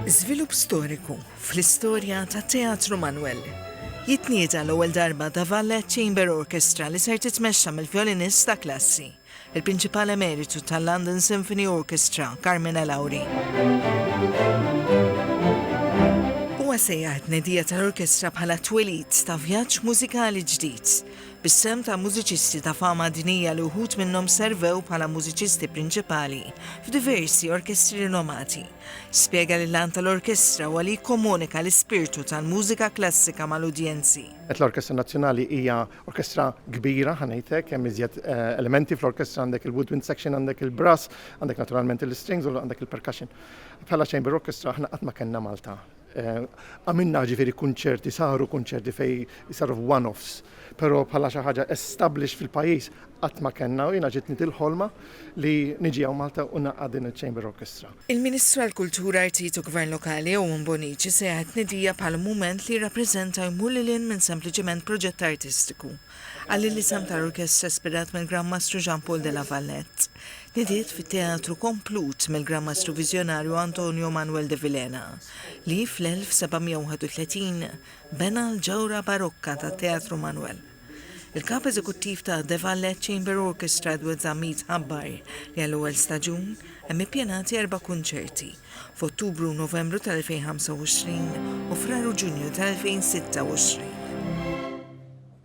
Żvilupp storiku fl-istorja tat-Teatru Manoel. Jitnieda l-ewwel darba da Ballet Chamber Orchestra li ser titmexxa mill-vjolinist ta' klassi, il-Prinċipal Emeritu tal-London Symphony Orchestra, Carmine Lauri. Huwa sejjaħ tnedija tal-orkestra bħala twelid ta' vjaġġ mużikali ġdid, bis-sem ta' mużiċisti ta' fama dinija li wħud minnhom servew bħala mużiċisti prinċipali f'diversi orkestri rinomati. Spjega li l-lan tal-orkestra huwa li jikkomunika l-ispirtu tal-mużika klassika mal-udjenzi. L-Orkestra Nazzjonali hija orkestra kbira ħanejtek, hemm iżjed elementi fl-orkestra, għandek il-woodwind section, għandek il-brass, għandek naturalment il-strings u għandek il-percussion. Bħala chamber orchestra aħna qatt ma kellna Malta. Għamilna ġifieri kunċerti, saru kunċerti fej saru one-offs, però bħala xi ħaġa established fil-pajjiż qatt ma kellna u jiena ġietni il-ħolma li niġi hawn Malta u naqgħad din il-Chamber Orchestra. Il-Ministru għall-Kultura, Artit u Gvern Lokali Owen Bonici sejħet tnedija bħala mument li jirrappreżenta jmur lil minn sempliċement proġett artistiku. Għalli li sem tal-orkestra ispirat mill-Gran Mastru Jean Paul de la Valette. Nidiet fit-teatru komplut mill-Gran Mastru Vizjonarju Antonio Manuel de Villena, li fl-1731 bena l-ġewra barokka tat-Teatru Manoel. Il-kap eżekuttiv ta' The Ballet Chamber Orchestra Edward Zammit ħabbar li għall-ewwel staġun hemm ippjanati 4 kunċerti f'Ottubru u Novembru tal-2025 u frar u Ġunju tal-2026.